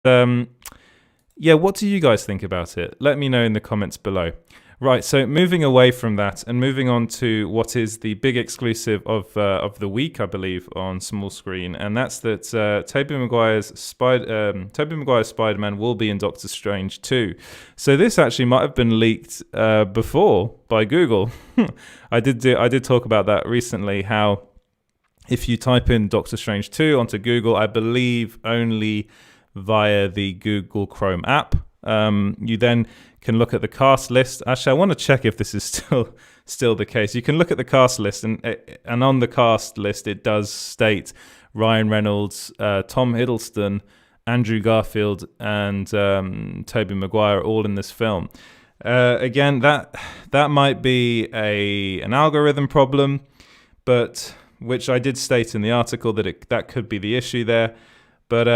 Yeah, what do you guys think about it? Let me know in the comments below. Right, so moving away from that and moving on to what is the big exclusive of the week, I believe, on small screen, and that's that Tobey Maguire's Spider-Man will be in Doctor Strange 2. So this actually might have been leaked before by Google. I did talk about that recently, how if you type in Doctor Strange 2 onto Google, I believe only via the Google Chrome app, you then can look at the cast list. Actually, I want to check if this is still the case. You can look at the cast list, and on the cast list it does state Ryan Reynolds, Tom Hiddleston, Andrew Garfield, and Tobey Maguire all in this film. Again, that might be an algorithm problem, but which I did state in the article that could be the issue there. But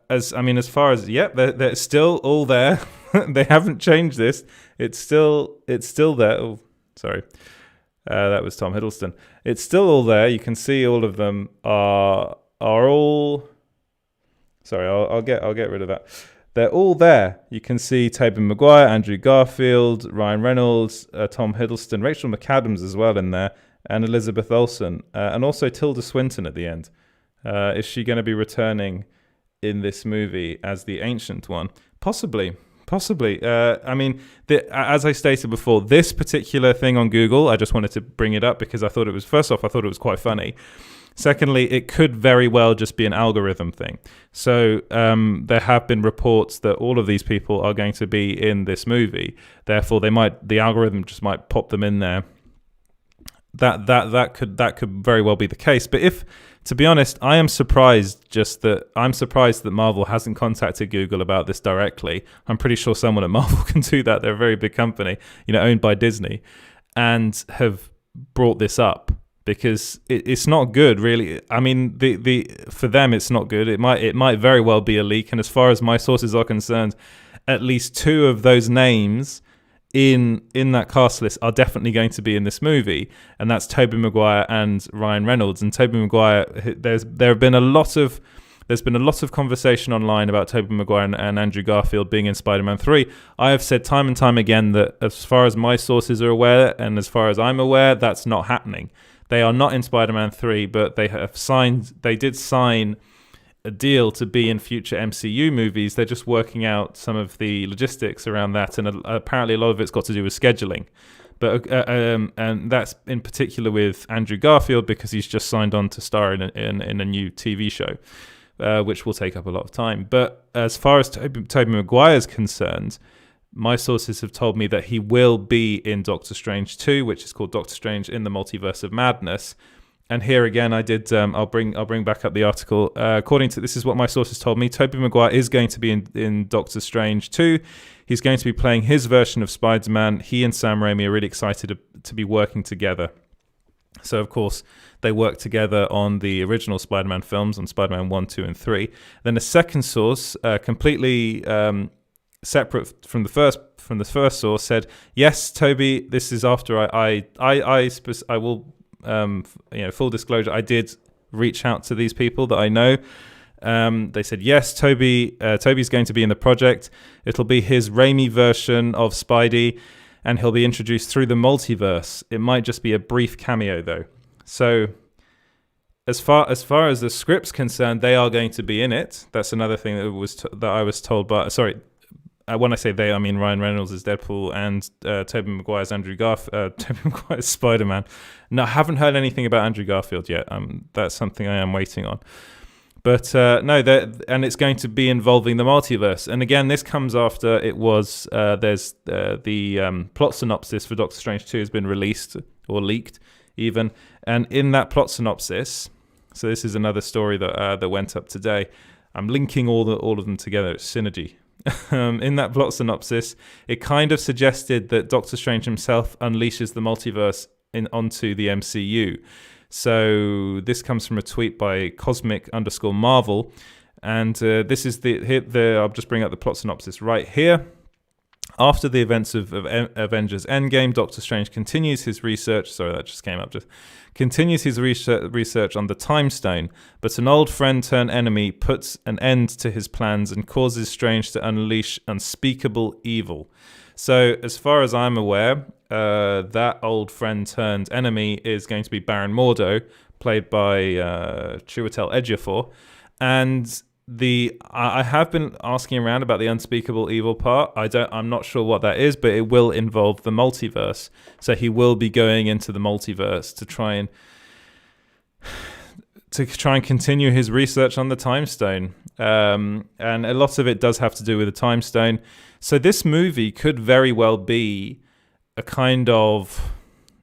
as far as they're still all there. They haven't changed this. It's still there. Oh, sorry, that was Tom Hiddleston. It's still all there. You can see all of them are all. Sorry, I'll get rid of that. They're all there. You can see Tobey Maguire, Andrew Garfield, Ryan Reynolds, Tom Hiddleston, Rachel McAdams as well in there, and Elizabeth Olsen, and also Tilda Swinton at the end. Is she going to be returning in this movie as the Ancient One? Possibly. As I stated before, this particular thing on Google, I just wanted to bring it up because I thought it was quite funny. Secondly, it could very well just be an algorithm thing. So there have been reports that all of these people are going to be in this movie. Therefore, the algorithm just might pop them in there. That could very well be the case. But to be honest, I'm surprised that Marvel hasn't contacted Google about this directly. I'm pretty sure someone at Marvel can do that. They're a very big company, owned by Disney, and have brought this up because it's not good, really. I mean, for them, it's not good. It might very well be a leak. And as far as my sources are concerned, at least two of those names in that cast list are definitely going to be in this movie, and that's Tobey Maguire and Ryan Reynolds. And Tobey Maguire, there's been a lot of conversation online about Tobey Maguire and Andrew Garfield being in Spider-Man 3. I have said time and time again that as far as my sources are aware, and as far as I'm aware, that's not happening. They are not in Spider-Man 3, but they did sign a deal to be in future MCU movies. They're just working out some of the logistics around that, and apparently a lot of it's got to do with scheduling. But and that's in particular with Andrew Garfield because he's just signed on to star in a new TV show, which will take up a lot of time. But as far as Tobey Maguire is concerned, my sources have told me that he will be in Doctor Strange 2, which is called Doctor Strange in the Multiverse of Madness. And here again, I did. I'll bring back up the article. According to this, is what my sources told me. Tobey Maguire is going to be in Doctor Strange 2. He's going to be playing his version of Spider-Man. He and Sam Raimi are really excited to be working together. So, of course, they worked together on the original Spider-Man films, on Spider-Man 1, 2, and 3. Then a second source, completely separate from the first source, said, "Yes, Toby, this is after I will." Full disclosure, I did reach out to these people that I know. They said, yes, Toby's going to be in the project. It'll be his Raimi version of Spidey, and he'll be introduced through the multiverse. It might just be a brief cameo, though. So as far as the script's concerned, they are going to be in it. That's another thing that I was told by... Sorry, when I say they, I mean Ryan Reynolds is Deadpool and Tobey Maguire's Tobey Maguire's Spider-Man. No, I haven't heard anything about Andrew Garfield yet. That's something I am waiting on. But no, and it's going to be involving the multiverse. And again, this comes after it was there's the plot synopsis for Doctor Strange 2 has been released or leaked even, and in that plot synopsis, so this is another story that went up today. I'm linking all of them together. It's synergy. In that plot synopsis, it kind of suggested that Doctor Strange himself unleashes the multiverse onto the MCU. So this comes from a tweet by Cosmic_Marvel, and this is I'll just bring up the plot synopsis right here. After the events of Avengers Endgame, Doctor Strange continues his research. Sorry, that just came up. Continues his research on the Time Stone, but an old friend turned enemy puts an end to his plans and causes Strange to unleash unspeakable evil. So, as far as I'm aware, that old friend turned enemy is going to be Baron Mordo, played by Chiwetel Ejiofor, and I have been asking around about the unspeakable evil part. I'm not sure what that is, but it will involve the multiverse. So he will be going into the multiverse to try and continue his research on the Time Stone. And a lot of it does have to do with the Time Stone. So this movie could very well be a kind of,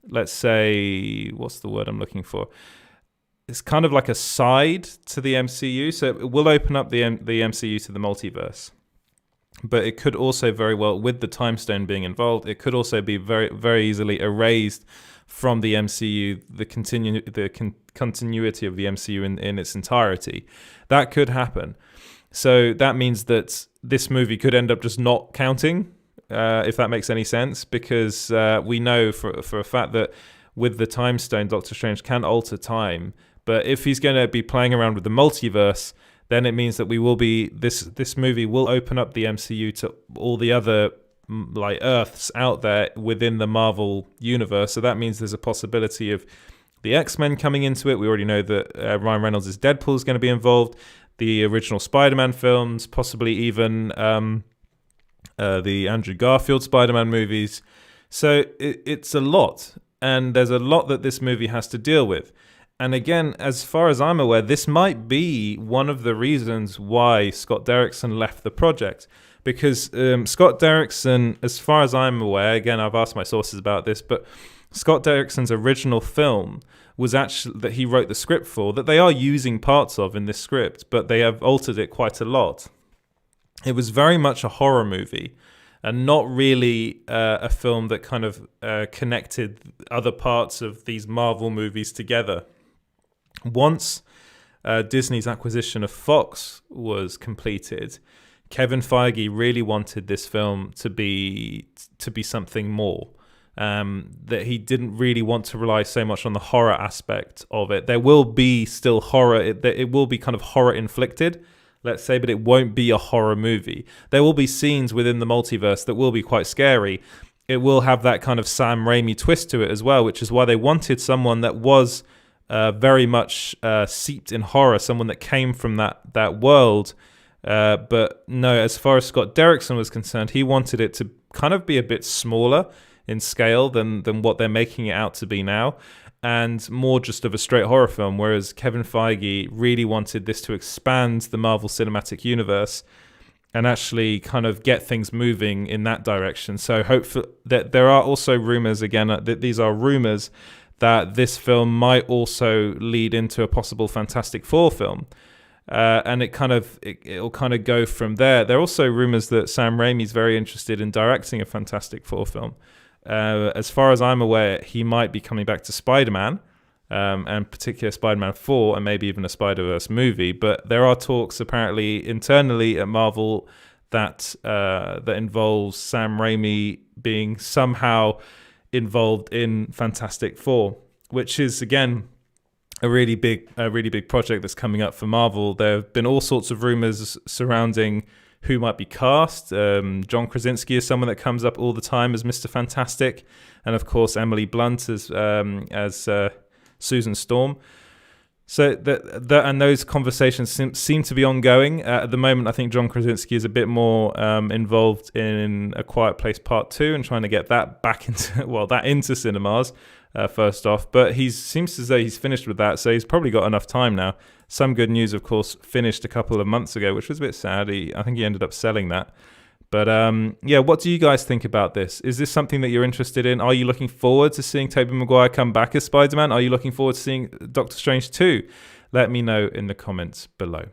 let's say, what's the word I'm looking for? It's kind of like a side to the MCU, so it will open up the MCU to the multiverse. But it could also very well, with the Time Stone being involved, it could also be very, very easily erased from the MCU, the continuity of the MCU in its entirety. That could happen. So that means that this movie could end up just not counting, if that makes any sense, because we know for a fact that with the Time Stone, Doctor Strange can alter time. But if he's going to be playing around with the multiverse, then it means that we will be this movie will open up the MCU to all the other like Earths out there within the Marvel universe. So that means there's a possibility of the X-Men coming into it. We already know that Ryan Reynolds' Deadpool is going to be involved. The original Spider-Man films, possibly even the Andrew Garfield Spider-Man movies. So it's a lot, and there's a lot that this movie has to deal with. And again, as far as I'm aware, this might be one of the reasons why Scott Derrickson left the project. Because Scott Derrickson, as far as I'm aware, again, I've asked my sources about this, but Scott Derrickson's original film was actually that he wrote the script for, that they are using parts of in this script, but they have altered it quite a lot. It was very much a horror movie and not really a film that kind of connected other parts of these Marvel movies together. Once Disney's acquisition of Fox was completed, Kevin Feige really wanted this film to be something more. That he didn't really want to rely so much on the horror aspect of it. There will be still horror. It will be kind of horror inflicted, let's say, but it won't be a horror movie. There will be scenes within the multiverse that will be quite scary. It will have that kind of Sam Raimi twist to it as well, which is why they wanted someone that was very much seeped in horror, someone that came from that world. But no, as far as Scott Derrickson was concerned, he wanted it to kind of be a bit smaller in scale than what they're making it out to be now, and more just of a straight horror film, whereas Kevin Feige really wanted this to expand the Marvel Cinematic Universe and actually kind of get things moving in that direction. So hopefully that there are also rumors, again, that these are rumors, that this film might also lead into a possible Fantastic Four film. And it'll kind of go from there. There are also rumors that Sam Raimi's very interested in directing a Fantastic Four film. As far as I'm aware, he might be coming back to Spider-Man, and particularly Spider-Man 4, and maybe even a Spider-Verse movie. But there are talks apparently internally at Marvel that involves Sam Raimi being somehow involved in Fantastic Four, which is again a really big project that's coming up for Marvel. There have been all sorts of rumors surrounding who might be cast. John Krasinski is someone that comes up all the time as Mr. Fantastic, and of course Emily Blunt as Susan Storm. So and those conversations seem to be ongoing at the moment. I think John Krasinski is a bit more involved in A Quiet Place Part 2 and trying to get that back into cinemas first off. But he seems as though he's finished with that, so he's probably got enough time now. Some good news, of course, finished a couple of months ago, which was a bit sad. I think he ended up selling that. But what do you guys think about this? Is this something that you're interested in? Are you looking forward to seeing Tobey Maguire come back as Spider-Man? Are you looking forward to seeing Doctor Strange 2? Let me know in the comments below.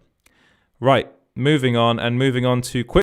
Right, moving on to quick